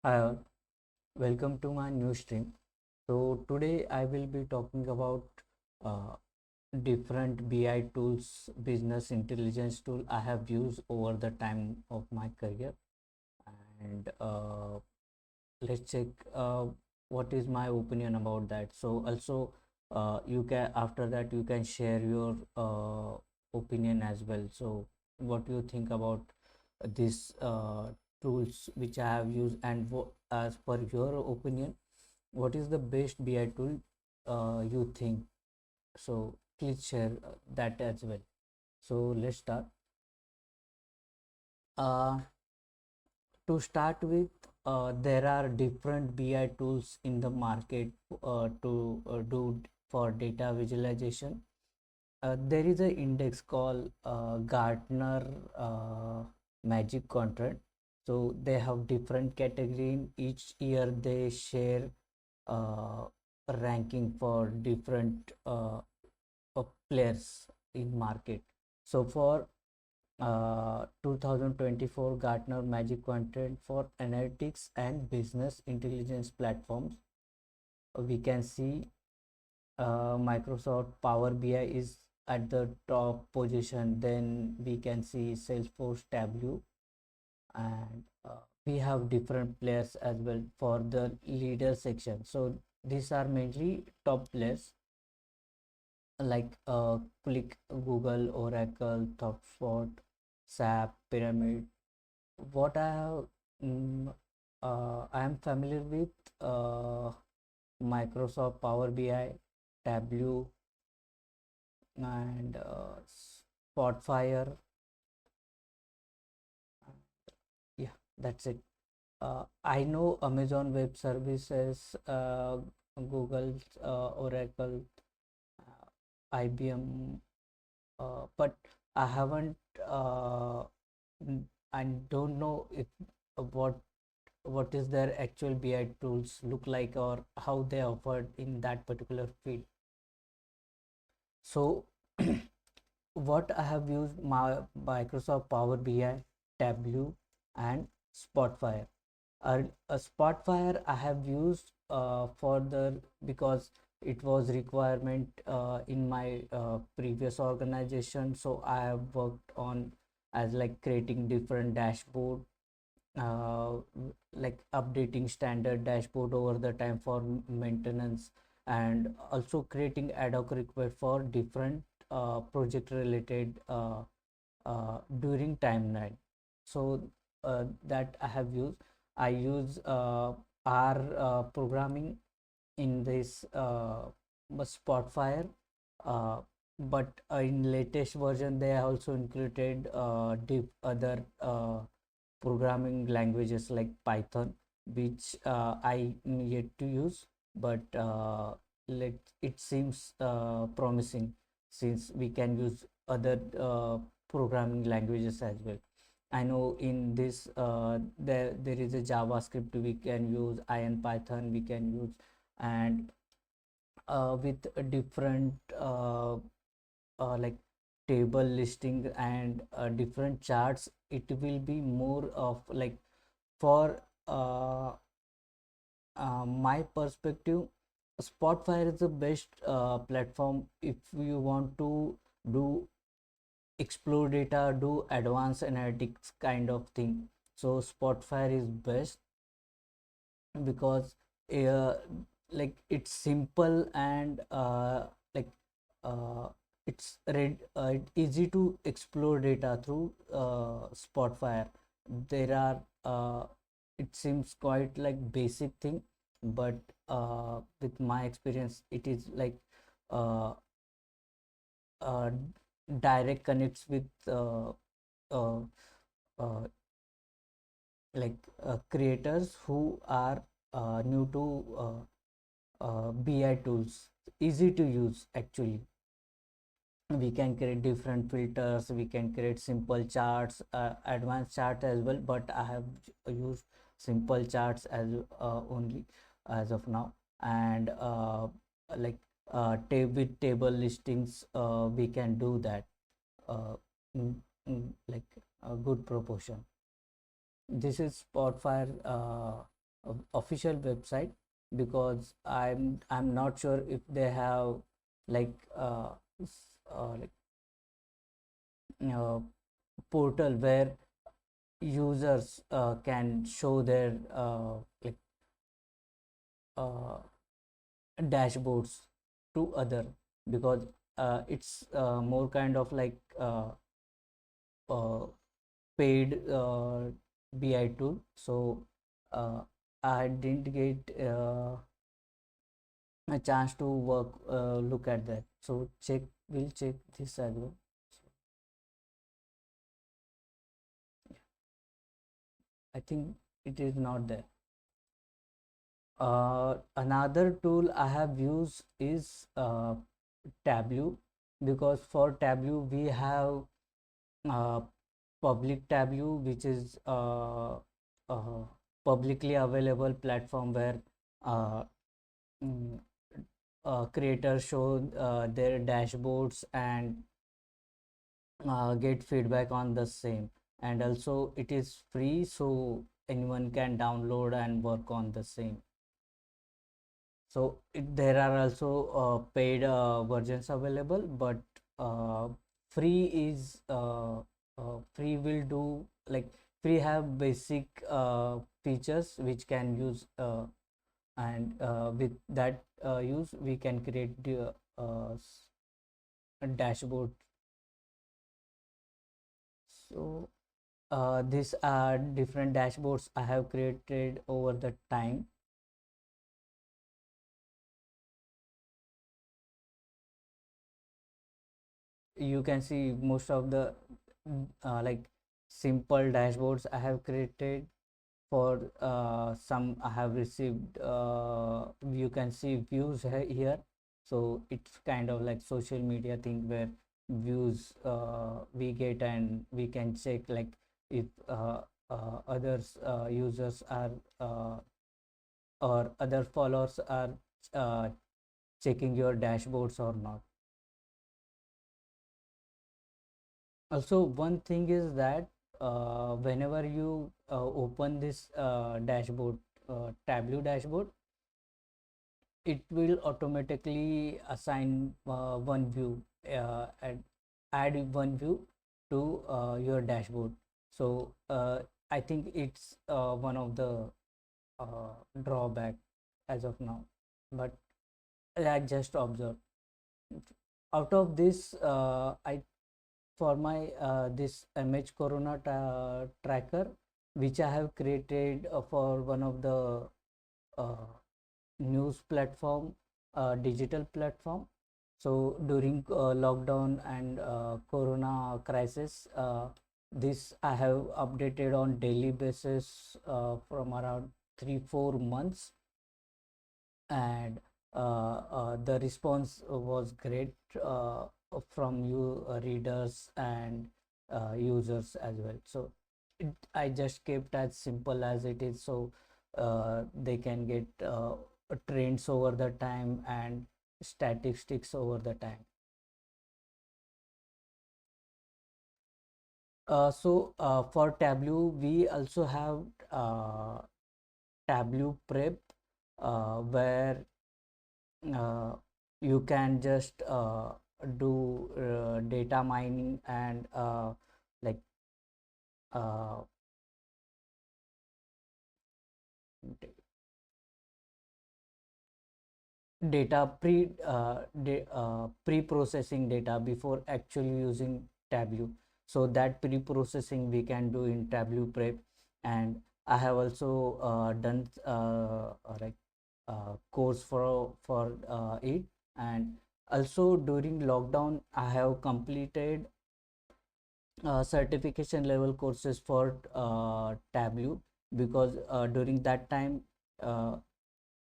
Hi all, welcome to my new stream. So today I will be talking about uh, different BI tools, business intelligence tool I have used over the time of my career, and let's check what is my opinion about that. So also you can after that you can share your opinion as well. So what do you think about these tools which I have used, and as per your opinion, what is the best BI tool you think? So please share that as well. So let's start. Uh, to start with, there are different BI tools in the market to do for data visualization. There is an index called Gartner Magic Quadrant. So they have different category. Each year they share uh, ranking for different players in market. So for 2024 Gartner Magic Quadrant for analytics and business intelligence platforms, we can see Microsoft Power BI is at the top position. Then we can see Salesforce Tableau, and we have different players as well for the leader section. So these are mainly top players like Click, Google, Oracle, ThoughtSpot, SAP, Pyramid. What mm, I am familiar with uh, Microsoft Power BI, Tableau, and Spotfire. Yeah, that's it. I know Amazon Web Services, Google, Oracle, IBM, but I haven't. I don't know if what what is their actual BI tools look like, or how they offered in that particular field. So what I have used my Microsoft Power BI, Tableau, and Spotfire. A Spotfire I have used for the because it was requirement in my previous organization. So I have worked on as like creating different dashboard, uh, like updating standard dashboard over the time for maintenance, and also creating ad hoc request for different project related during timeline. So that I have used. I use R programming in this Spotfire, uh, but in latest version they also included deep other programming languages like Python, which I yet to use, but it seems promising since we can use other programming languages as well. I know in this there is a JavaScript we can use, IN Python we can use, and with a different like table listing and different charts, it will be more of like for my perspective, Spotfire is the best platform if you want to do explore data, do advanced analytics kind of thing. So Spotfire is best because uh, like it's simple and like uh, easy to explore data through Spotfire. There are it seems quite like basic thing, but with my experience it is like uh, uh, direct connects with uh, uh, like creators who are new to BI tools. Easy to use actually. We can create different filters, we can create simple charts, advanced chart as well, but I have used simple charts as only as of now. And like with table listings, we can do that uh, like a good proportion. This is Spotfire official website, because I'm not sure if they have like like uh, portal where users can show their like uh, dashboards to other, because it's more kind of like uh, paid BI tool. So uh, I didn't get a chance to look at that. So we'll check this as well. So, yeah, I think it is not there. Another tool I have used is Tableau, because for Tableau we have uh, public Tableau, which is uh, publicly available platform where uh, mm, creators show their dashboards and get feedback on the same. And also it is free, so anyone can download and work on the same. So there are also paid versions available, but uh, free is free will do, like free have basic features which can use, and with that use we can create the a dashboard. So these are different dashboards I have created over the time. You can see most of the like simple dashboards I have created. For some I have received, you can see views here. So it's kind of like social media thing where views we get, and we can check like if others users are or other followers are uh, checking your dashboards or not. Also, one thing is that whenever you open this dashboard, Tableau dashboard, it will automatically assign one view, and add one view to your dashboard. So I think it's one of the drawback as of now, but I just observed. Out of this, I for my this MH Corona tracker, which I have created for one of the uh, news platform, digital platform. So during lockdown and Corona crisis, this I have updated on daily basis from around 3-4 months, and the response was great from you readers and users as well. So I just kept as simple as it is, so they can get trends over the time and statistics over the time. For Tableau we also have Tableau prep, where uh, you can just do data mining and like uh, data pre-processing data before actually using Tableau. So that pre-processing we can do in Tableau prep. And I have also done like course for it. And also during lockdown I have completed certification level courses for Tableau, because during that time uh,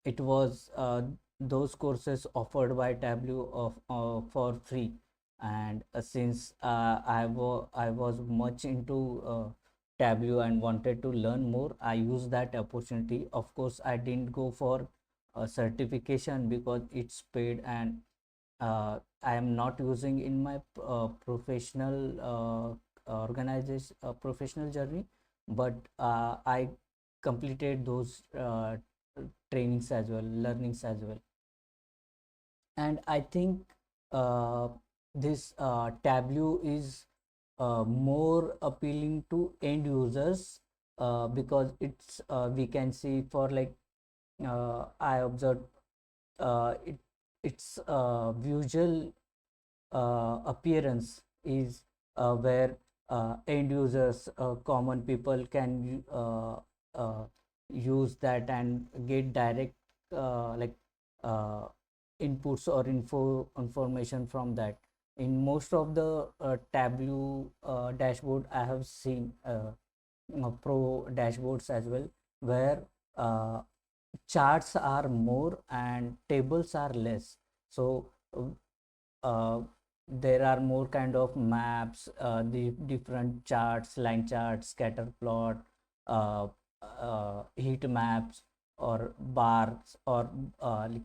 it was those courses offered by Tableau for free. And since I was much into Tableau and wanted to learn more, I used that opportunity. Of course, I didn't go for a certification because it's paid, and I am not using in my professional organization professional journey. But I completed those trainings as well, learnings as well. And I think uh, this Tableau is more appealing to end users, because it's we can see for like I observed its visual appearance is where end users, common people can use that and get direct like uh, inputs or information from that. In most of the Tableau dashboard I have seen, pro dashboards as well, where uh, charts are more and tables are less. So uh, there are more kind of maps, the different charts, line charts, scatter plot, uh, heat maps, or bars, or like,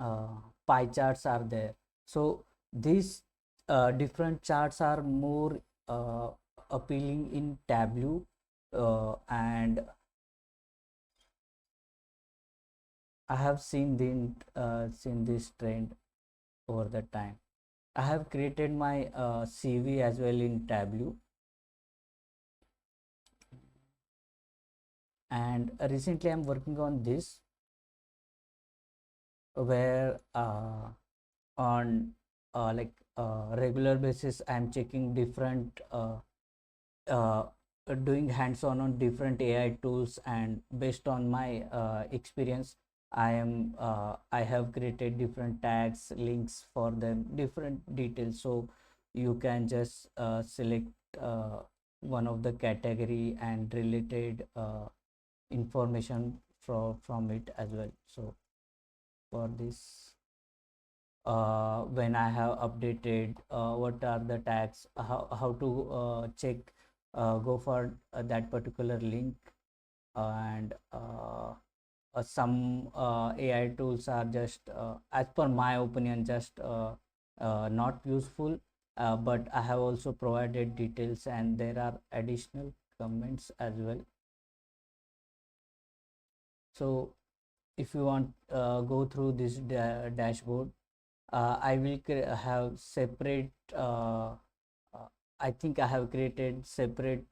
uh, pie charts are there. So these different charts are more appealing in Tableau, and I have seen this trend over the time. I have created my CV as well in Tableau, and recently I'm working on this, where on like regular basis I'm checking different uh, doing hands-on on different AI tools, and based on my experience, I have created different tags, links for them, different details. So you can just select one of the category and related information from it as well. So for this, when I have updated what are the tags, how to check, go for that particular link, and some AI tools are just, as per my opinion, just not useful, but I have also provided details, and there are additional comments as well. So if you want go through this dashboard, I will have separate I think I have created separate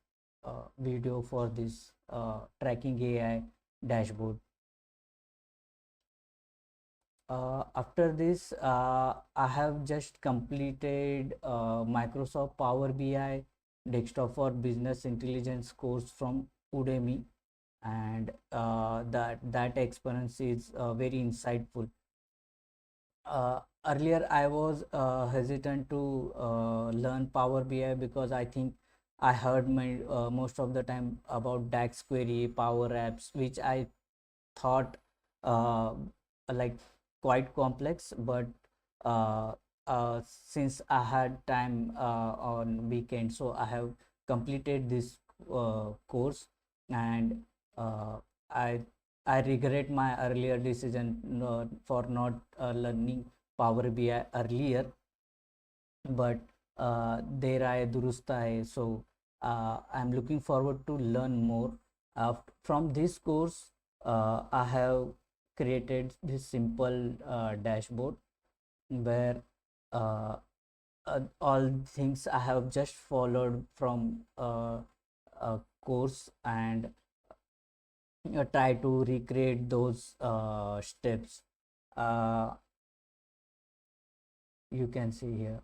video for this tracking AI dashboard. After this, I have just completed Microsoft Power BI Desktop for Business Intelligence course from Udemy, and that experience is very insightful. Earlier I was hesitant to learn Power BI, because I think I heard most of the time about DAX query, Power Apps, which I thought uh, like quite complex. But uh, since I had time on weekend, so I have completed this course, and uh, I I regret my earlier decision for not learning Power BI earlier. But there I durust hai. So I'm looking forward to learn more. From this course, I have created this simple dashboard, where uh, all things I have just followed from a course, and try to recreate those steps. uh, you can see here.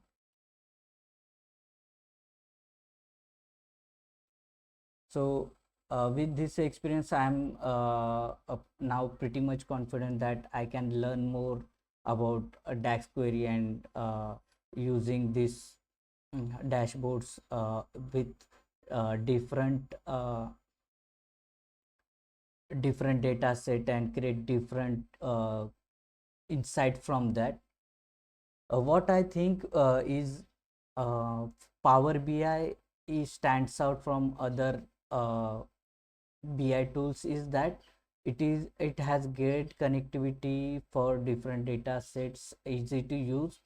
So with this experience, I'm now pretty much confident that I can learn more about a DAX query, and using this dashboards with different data set, and create different insight from that. What I think is uh, Power BI stands out from other BI tools, is that it has great connectivity for different data sets, easy to use,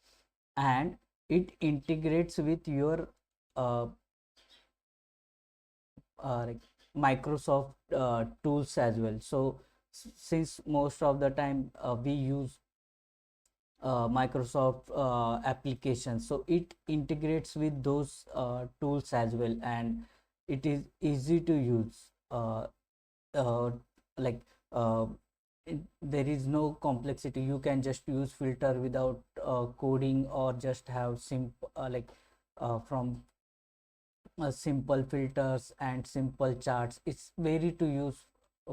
and it integrates with your uh, like Microsoft tools as well. So since most of the time we use Microsoft applications, so it integrates with those tools as well, and it is easy to use. Uh, like uh, there is no complexity. You can just use filter without coding, or just have from simple filters and simple charts. It's very to use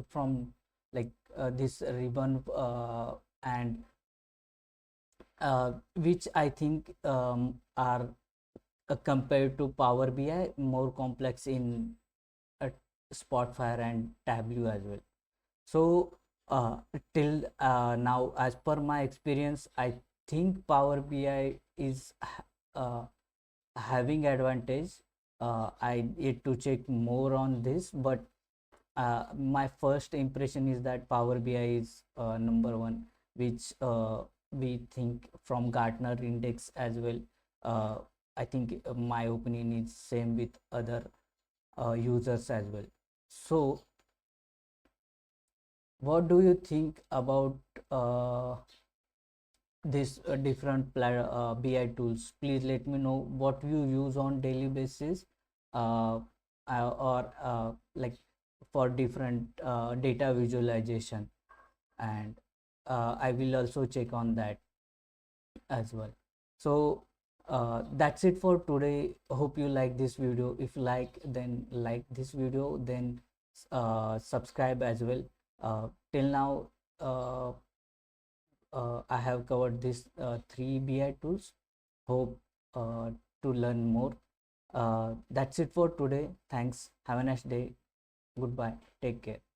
from this ribbon, and which I think are compared to Power BI more complex in uh, Spotfire and Tableau as well. So till now, as per my experience, I think Power BI is uh, having advantage. I need to check more on this, but my first impression is that Power BI is number one, which we think from Gartner Index as well. Uh, I think my opinion is same with other users as well. So, what do you think about uh, this different BI tools? Please let me know what you use on daily basis, uh, or for different data visualization, and I will also check on that as well. So that's it for today. Hope you like this video. If you like this video, then subscribe as well. Till now, uh, I have covered these three BI tools. Hope to learn more. That's it for today. Thanks. Have a nice day. Goodbye. Take care.